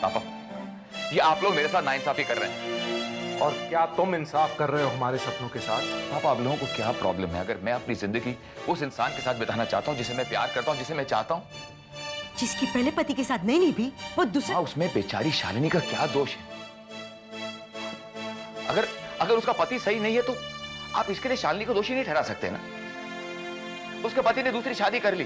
पापा, ये आप लोग मेरे साथ नाइंसाफी कर रहे हैं। और क्या तुम इंसाफ कर रहे हो हमारे सपनों के साथ? पापा, आप लोगों को क्या प्रॉब्लम है? अगर मैं अपनी जिंदगी उस इंसान के साथ बिताना चाहता हूँ जिसे मैं प्यार करता हूँ, जिसे मैं चाहता हूँ, जिसकी पहले पति के साथ नहीं निभी, वो दूसरे। हाँ, उसमें बेचारी शालिनी का क्या दोष है? अगर उसका पति सही नहीं है तो आप इसके लिए शालिनी को दोषी नहीं ठहरा सकते ना। उसके पति ने दूसरी शादी कर ली।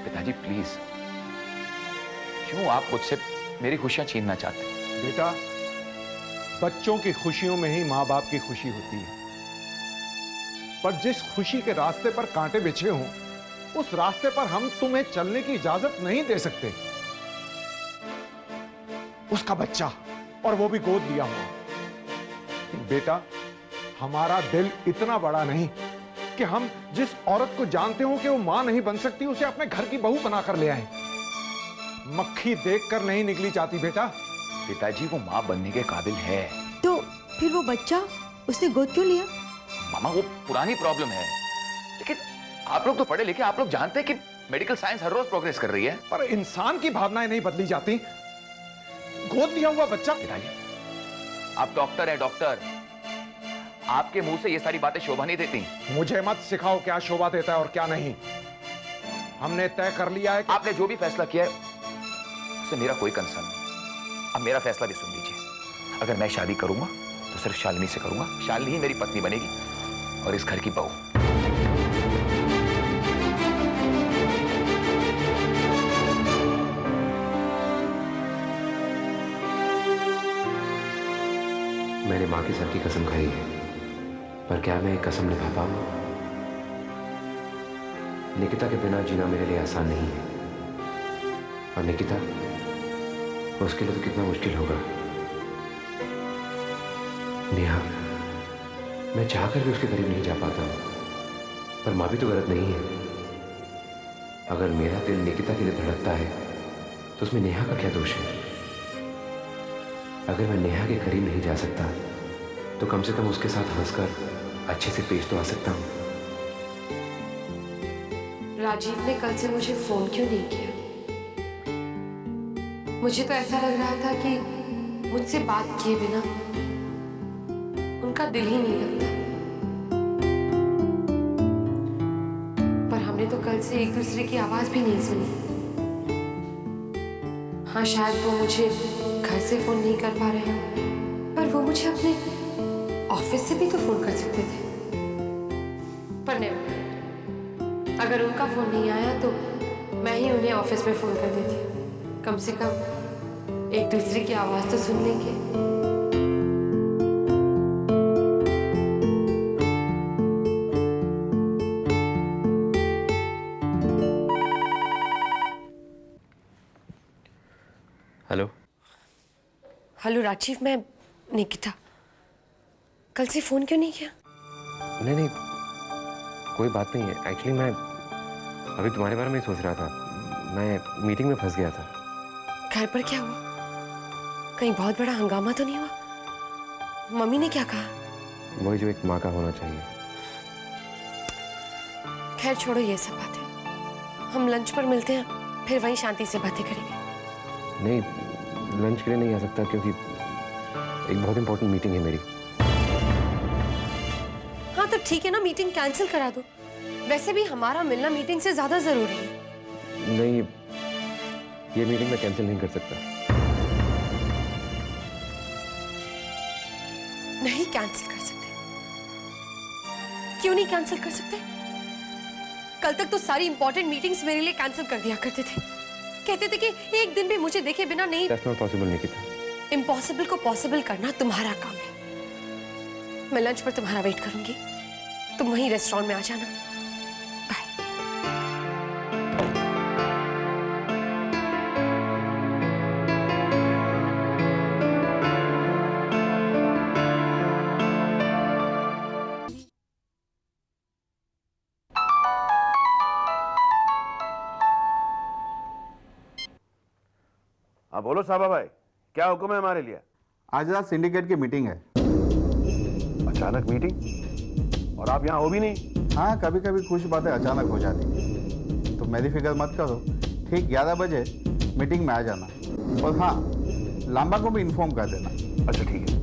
पिताजी प्लीज, क्यों आप मुझसे मेरी खुशियां छीनना चाहते हैं? बेटा, बच्चों की खुशियों में ही मां बाप की खुशी होती है, पर जिस खुशी के रास्ते पर कांटे बिछे हों, उस रास्ते पर हम तुम्हें चलने की इजाजत नहीं दे सकते। उसका बच्चा, और वो भी गोद लिया हुआ। बेटा, हमारा दिल इतना बड़ा नहीं कि हम जिस औरत को जानते हो कि वो मां नहीं बन सकती, उसे अपने घर की बहू बनाकर ले आए। मक्खी देखकर नहीं निकली जाती बेटा। पिताजी, वो मां बनने के काबिल है। तो फिर वो बच्चा उसने गोद क्यों लिया? मामा, वो पुरानी प्रॉब्लम है, लेकिन आप लोग तो पढ़े लिखे, आप लोग जानते हैं कि मेडिकल साइंस हर रोज प्रोग्रेस कर रही है। पर इंसान की भावनाएं नहीं बदली जाती। गोद लिया हुआ बच्चा। पिताजी, आप डॉक्टर हैं, डॉक्टर। आपके मुंह से ये सारी बातें शोभा नहीं देती। मुझे मत सिखाओ क्या शोभा देता है और क्या नहीं। हमने तय कर लिया है कि आपने जो भी फैसला किया है उससे मेरा कोई कंसर्न नहीं। अब मेरा फैसला भी सुन लीजिए। अगर मैं शादी करूंगा तो सिर्फ शालिनी से करूंगा। शालिनी ही मेरी पत्नी बनेगी और इस घर की बहू। मैंने मां के सर की कसम खाई है, पर क्या मैं एक कसम निभा पाऊंगा? निकिता के बिना जीना मेरे लिए आसान नहीं है, और निकिता, उसके लिए तो कितना मुश्किल होगा। नेहा, मैं चाहकर भी उसके करीब नहीं जा पाता हूं, पर मां भी तो गलत नहीं है। अगर मेरा दिल निकिता के लिए धड़कता है तो उसमें नेहा का क्या दोष है? अगर मैं नेहा के करीब नहीं जा सकता तो कम से कम उसके साथ हंसकर अच्छे से पेश तो आ सकता हूं। राजीव ने कल से मुझे फोन क्यों नहीं किया? मुझे तो ऐसा लग रहा था कि मुझसे बात किए बिना उनका दिल ही नहीं लगता। पर हमने तो कल से एक दूसरे की आवाज भी नहीं सुनी। हाँ, शायद वो मुझे घर से फोन नहीं कर पा रहे हैं, पर वो मुझे अपने ऑफिस से भी तो फोन कर सकते थे। पर नहीं, अगर उनका फोन नहीं आया तो मैं ही उन्हें ऑफिस में फोन कर देती। कम से कम एक दूसरे की आवाज तो सुन लेंगे। हेलो। हेलो राजीव, मैं निकिता। कल से फोन क्यों नहीं किया? नहीं, कोई बात नहीं है। एक्चुअली मैं अभी तुम्हारे बारे में सोच रहा था। मैं मीटिंग में फंस गया था। घर पर क्या हुआ? कहीं बहुत बड़ा हंगामा तो नहीं हुआ? मम्मी ने क्या कहा? वही जो एक माँ का होना चाहिए। खैर छोड़ो ये सब बातें। हम लंच पर मिलते हैं, फिर वहीं शांति से बातें करेंगे। नहीं, लंच के लिए नहीं आ सकता क्योंकि एक बहुत इंपॉर्टेंट मीटिंग है मेरी। हाँ तो ठीक है ना, मीटिंग कैंसिल करा दो। वैसे भी हमारा मिलना मीटिंग से ज्यादा जरूरी है। नहीं, ये मीटिंग मैं कैंसिल नहीं कर सकता। नहीं कैंसिल कर सकते? क्यों नहीं कैंसिल कर सकते? कल तक तो सारी इंपॉर्टेंट मीटिंग्स मेरे लिए कैंसिल कर दिया करते थे। कहते थे कि एक दिन भी मुझे देखे बिना नहीं। That's not possible, Nikita. Impossible को पॉसिबल करना तुम्हारा काम है। मैं लंच पर तुम्हारा वेट करूंगी। तुम वहीं रेस्टोरेंट में आ जाना। बाय। हाँ बोलो साहबा भाई, क्या हुक्म है हमारे लिए? आज रात सिंडिकेट की मीटिंग है। अचानक मीटिंग? और आप यहाँ हो भी नहीं? हाँ, कभी कभी कुछ बातें अचानक हो जाती, तो मेरी फिक्र मत करो। ठीक 11 बजे मीटिंग में आ जाना। और हाँ, लांबा को भी इन्फॉर्म कर देना। अच्छा ठीक है।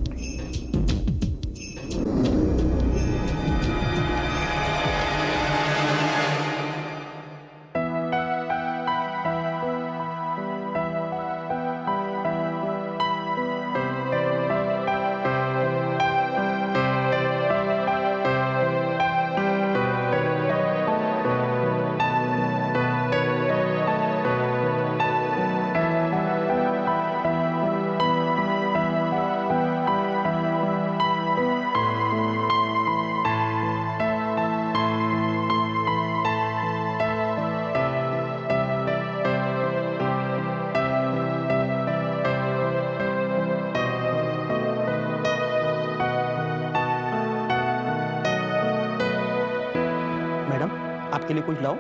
मैडम, आपके लिए कुछ लाओ?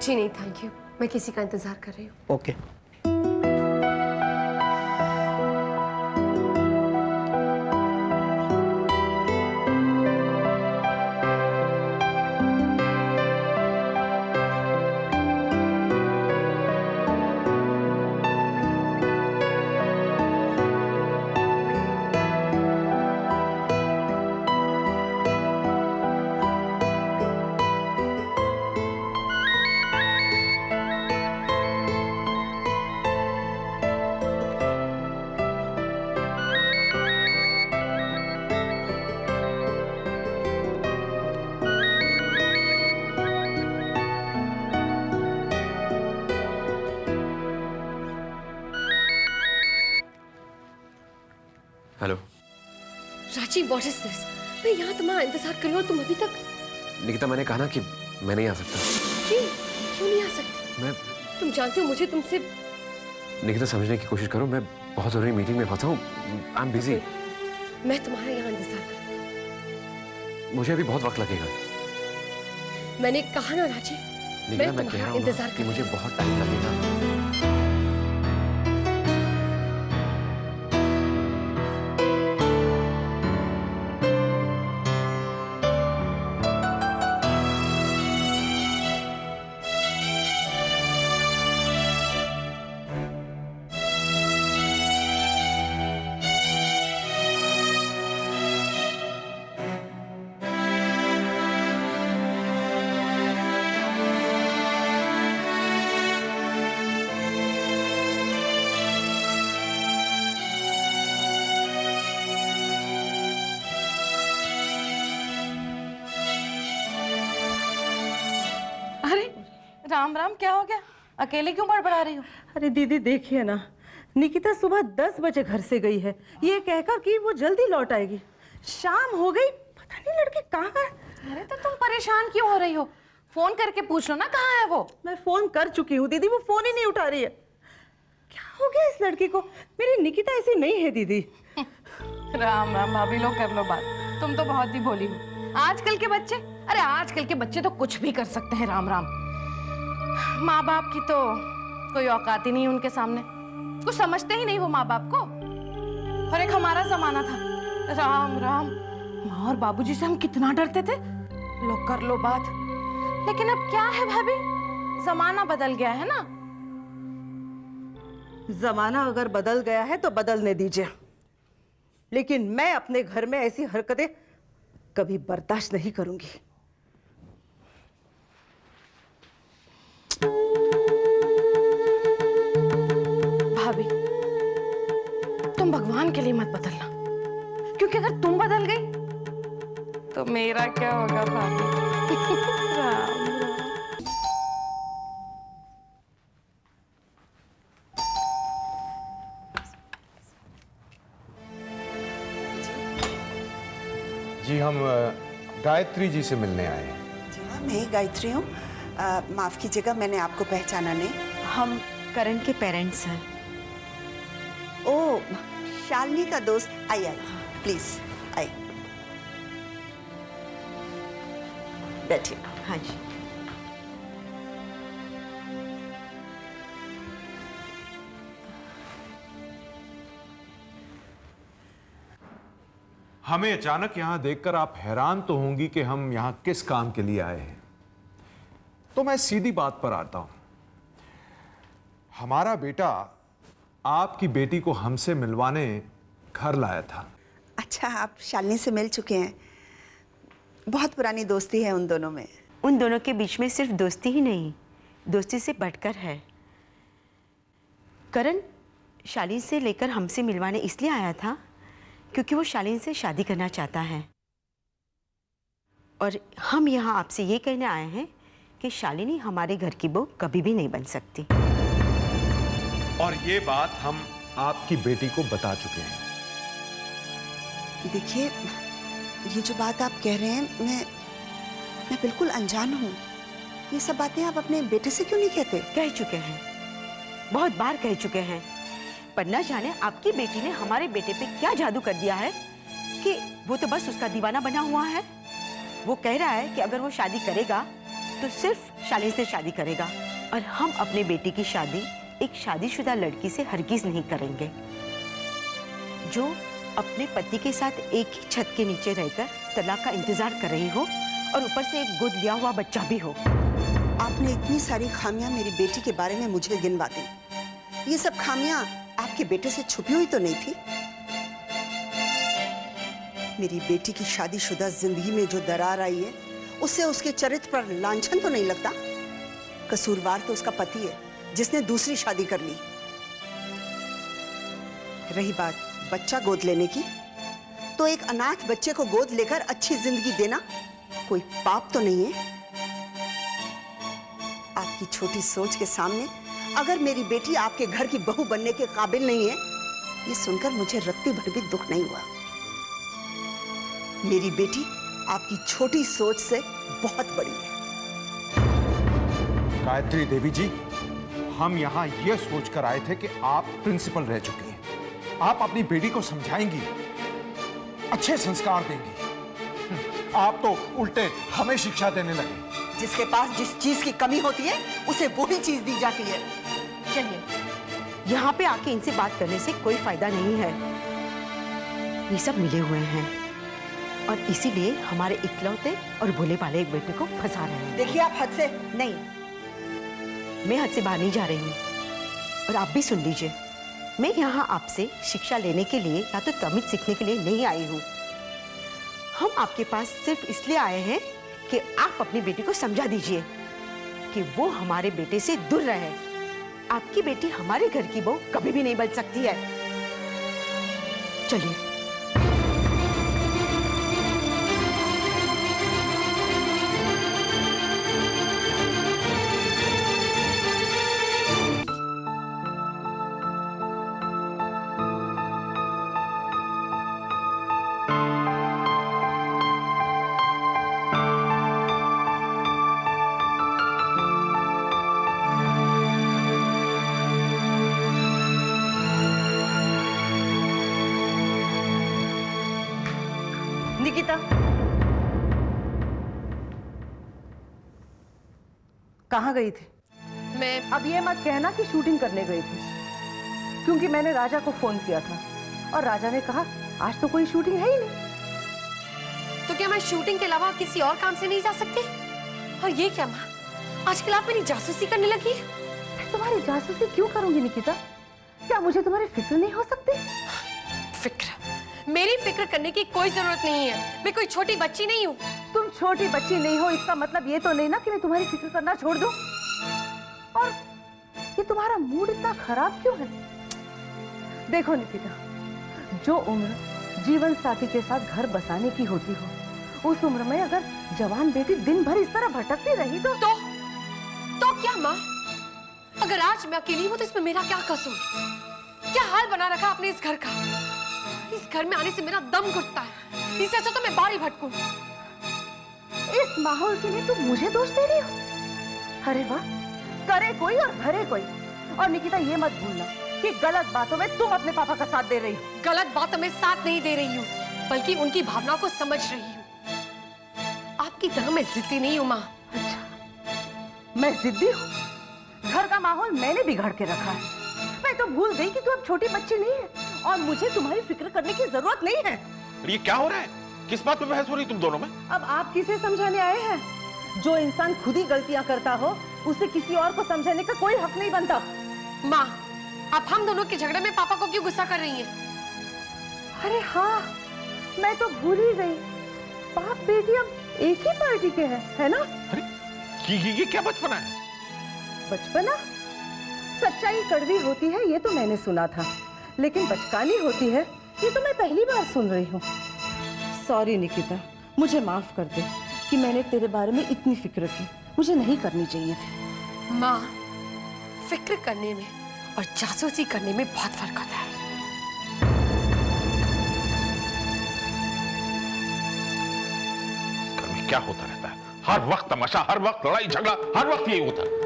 जी नहीं थैंक यू, मैं किसी का इंतजार कर रही हूँ। Okay. Hello Rajeev, what is this? मैं यहाँ तुम्हारा इंतजार कर रही हूँ और तुम अभी तक। निकिता, मैंने कहा ना कि मैं नहीं आ सकता। क्यों नहीं आ सकती? मैं तुम जानते हो मुझे तुमसे। निकिता, समझने की कोशिश करो, मैं बहुत जरूरी मीटिंग में फंसा हूँ। I am busy. मैं तुम्हारा यहाँ इंतजार कर रही हूँ। मुझे अभी बहुत वक्त लगेगा। मैंने कहा ना राजीव, निकिता, मैं कह रहा हूँ इंतजार कि मुझे बहुत टाइम लगेगा। राम राम, क्या हो गया? अकेले क्यों बड़बड़ा रही हो? अरे दीदी देखिए ना, निकिता सुबह 10 बजे घर से गई है, ये कहकर कि वो जल्दी लौट आएगी। शाम हो गई, पता नहीं लड़की कहाँ है। अरे तो तुम परेशान क्यों हो रही हो? फोन करके पूछ लो ना कहाँ है वो। मैं फोन कर चुकी हूँ दीदी, वो फोन ही नहीं उठा रही है। क्या हो गया इस लड़की को? मेरी निकिता ऐसी नहीं है दीदी। राम राम भाभी, लो कर लो बात। तुम तो बहुत ही भोली हो। आजकल के बच्चे, अरे आजकल के बच्चे तो कुछ भी कर सकते हैं। राम राम, माँ बाप की तो कोई औकात ही नहीं है उनके सामने। कुछ समझते ही नहीं वो माँ बाप को। और एक हमारा जमाना था, राम राम, माँ और बाबूजी से हम कितना डरते थे। लो कर लो बात। लेकिन अब क्या है भाभी, जमाना बदल गया है ना। जमाना अगर बदल गया है तो बदलने दीजिए, लेकिन मैं अपने घर में ऐसी हरकतें कभी बर्दाश्त नहीं करूंगी। भाभी, तुम भगवान के लिए मत बदलना, क्योंकि अगर तुम बदल गई तो मेरा क्या होगा भाभी। राम राम। जी हम गायत्री जी से मिलने आए हैं। जी हाँ, मैं ही गायत्री हूँ। माफ़ कीजिएगा, मैंने आपको पहचाना नहीं। हम करण के पेरेंट्स हैं। ओ, शालिनी का दोस्त। आइए प्लीज, आइए बैठिए। हाँ जी। हमें अचानक यहां देखकर आप हैरान तो होंगी कि हम यहां किस काम के लिए आए हैं। तो मैं सीधी बात पर आता हूं। हमारा बेटा आपकी बेटी को हमसे मिलवाने घर लाया था। अच्छा, आप शालिनी से मिल चुके हैं। बहुत पुरानी दोस्ती है उन दोनों में। उन दोनों के बीच में सिर्फ दोस्ती ही नहीं, दोस्ती से बढ़कर है। करण शालिनी से लेकर हमसे मिलवाने इसलिए आया था क्योंकि वो शालिनी से शादी करना चाहता है, और हम यहाँ आपसे ये कहने आए हैं कि शालिनी हमारे घर की बहू कभी भी नहीं बन सकती। और ये बात हम आपकी बेटी को बता चुके हैं। देखिए, ये जो बात आप कह रहे हैं, मैं बिल्कुल अनजान हूँ। ये सब बातें आप अपने बेटे से क्यों नहीं कहते? कह चुके हैं, बहुत बार कह चुके हैं, पर न जाने आपकी बेटी ने हमारे बेटे पे क्या जादू कर दिया है कि वो तो बस उसका दीवाना बना हुआ है। वो कह रहा है कि अगर वो शादी करेगा तो सिर्फ शालिनी से शादी करेगा, और हम अपने बेटे की शादी एक शादीशुदा लड़की से हरगिज नहीं करेंगे, जो अपने पति के साथ एक ही छत के नीचे रहकर तलाक का इंतजार कर रही हो और ऊपर से एक गोद लिया हुआ बच्चा भी हो। आपने इतनी सारी खामियां मेरी बेटी के बारे में मुझे गिनवा दी। ये सब खामियां आपके बेटे से छुपी हुई तो नहीं थी? मेरी बेटी की शादीशुदा जिंदगी में जो दरार आई है, उससे उसके चरित्र पर लांछन तो नहीं लगता? कसूरवार तो उसका पति है जिसने दूसरी शादी कर ली। रही बात बच्चा गोद लेने की, तो एक अनाथ बच्चे को गोद लेकर अच्छी जिंदगी देना कोई पाप तो नहीं है? आपकी छोटी सोच के सामने अगर मेरी बेटी आपके घर की बहू बनने के काबिल नहीं है, ये सुनकर मुझे रत्ती भर भी दुख नहीं हुआ। मेरी बेटी आपकी छोटी सोच से बहुत बड़ी है। गायत्री देवी जी, हम यहाँ ये सोचकर आए थे कि आप प्रिंसिपल रह चुकी हैं, आप अपनी बेटी को समझाएंगी, अच्छे संस्कार देंगी। आप तो उल्टे हमें शिक्षा देने लगे। जिसके पास जिस चीज की कमी होती है, उसे वो ही चीज दी जाती है। चलिए, यहाँ पे आके इनसे बात करने से कोई फायदा नहीं है। ये सब मिले हुए हैं और इसीलिए हमारे इकलौते और भोले भाले एक बेटे को फंसा रहे हैं। देखिए, आप हद से नहीं, मैं हद से बाहर नहीं जा रही हूँ, और आप भी सुन लीजिए, मैं यहाँ आपसे शिक्षा लेने के लिए या तो तमीज सीखने के लिए नहीं आई हूँ। हम आपके पास सिर्फ इसलिए आए हैं कि आप अपनी बेटी को समझा दीजिए कि वो हमारे बेटे से दूर रहे। आपकी बेटी हमारे घर की बहू कभी भी नहीं बन सकती है। चलिए। निकिता, कहाँ गई थी? मैं अब ये मत कहना कि शूटिंग करने गई थी, क्योंकि मैंने राजा को फोन किया था और राजा ने कहा आज तो कोई शूटिंग है ही नहीं। तो क्या मैं शूटिंग के अलावा किसी और काम से नहीं जा सकती? और ये क्या माँ, आजकल आप मेरी जासूसी करने लगी? मैं तुम्हारी जासूसी क्यों करूंगी निकिता? क्या मुझे तुम्हारी फिक्र नहीं हो सकती? फिक्र? मेरी फिक्र करने की कोई जरूरत नहीं है। मैं कोई छोटी बच्ची नहीं हूँ। तुम छोटी बच्ची नहीं हो, इसका मतलब ये तो नहीं ना कि मैं तुम्हारी फिक्र करना छोड़ दूं। और ये तुम्हारा मूड इतना खराब क्यों है? देखो निकिता, जो उम्र जीवन साथी के साथ घर बसाने की होती हो, उस उम्र में अगर जवान बेटी दिन भर इस तरह भटकती रही तो क्या माँ? अगर आज मैं अकेली हूँ तो इसमें मेरा क्या कसूर? क्या हाल बना रखा आपने इस घर का? इस घर में आने से मेरा दम घुटता है। इससे अच्छा तो मैं बाहर ही भटकूं। इस माहौल के लिए तुम मुझे दोष दे रही हो? अरे वाह, करे कोई और भरे कोई। और निकिता, ये मत भूलना कि गलत बातों में तुम अपने पापा का साथ दे रही हो। गलत बातों में साथ नहीं दे रही हूँ, बल्कि उनकी भावनाओं को समझ रही हूँ। आपकी तरह मैं जिद्दी नहीं हूँ माँ। अच्छा, मैं जिद्दी हूँ? घर का माहौल मैंने बिगाड़ के रखा है। मैं तो भूल गई कि तू अब छोटी बच्ची नहीं है और मुझे तुम्हारी फिक्र करने की जरूरत नहीं है। ये क्या हो रहा है? किस बात पे बहस हो रही तुम दोनों में? अब आप किसे समझाने आए हैं? जो इंसान खुद ही गलतियां करता हो, उसे किसी और को समझाने का कोई हक नहीं बनता। माँ, आप हम दोनों के झगड़े में पापा को क्यों गुस्सा कर रही हैं? अरे हाँ, मैं तो भूल ही गई, बाप बेटी अब एक ही पार्टी के हैं, है ना? अरे ये क्या बचपना है? बचपना? सच्चाई कड़वी होती है ये तो मैंने सुना था, लेकिन बचकानी होती है ये तो मैं पहली बार सुन रही हूँ। सॉरी निकिता, मुझे माफ कर दे कि मैंने तेरे बारे में इतनी फिक्र की, मुझे नहीं करनी चाहिए थी। माँ, फिक्र करने में और जासूसी करने में बहुत फर्क होता है। घर में क्या होता रहता है? हर वक्त तमाशा, हर वक्त लड़ाई झगड़ा, हर वक्त यही होता है।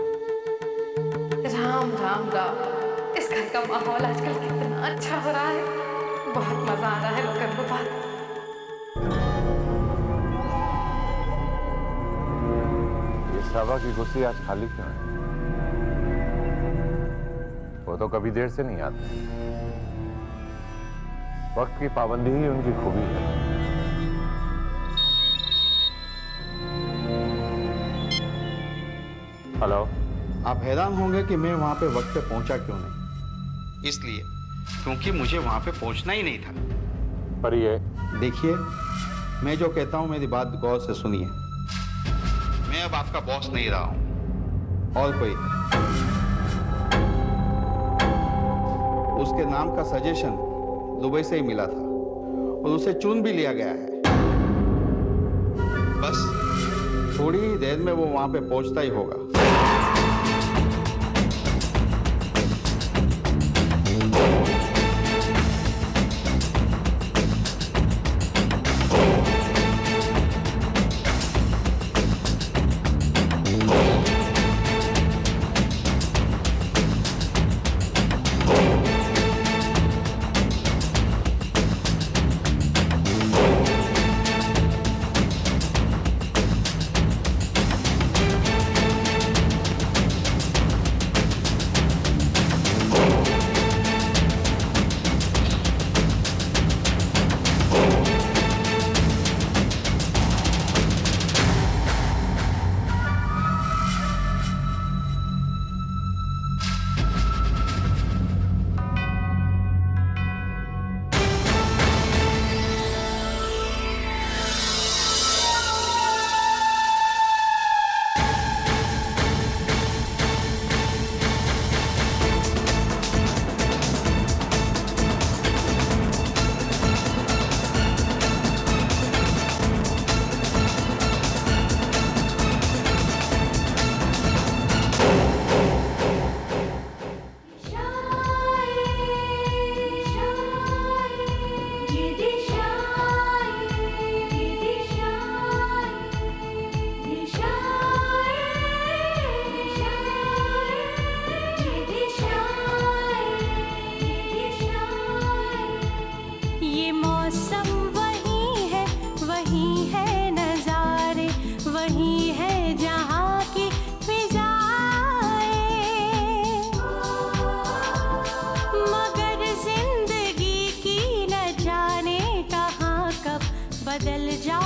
राम राम राम, इस घर का माहौल आजकल कितना अच्छा हो रहा है, बहुत मजा आ रहा है लोगों को बात। ये सावा की कुर्सी आज खाली क्यों है? वो तो कभी देर से नहीं आते। वक्त की पाबंदी ही उनकी खूबी है। हेलो। आप हैरान होंगे कि मैं वहां पे वक्त पे पहुंचा क्यों नहीं। इसलिए क्योंकि मुझे वहां पे पहुंचना ही नहीं था। पर ये देखिए, मैं जो कहता हूं मेरी बात गौर से सुनिए। मैं अब आपका बॉस नहीं रहा हूं, और कोई। उसके नाम का सजेशन दुबई से ही मिला था और उसे चुन भी लिया गया है। बस थोड़ी ही देर में वो वहां पे पहुंचता ही होगा। बदल जा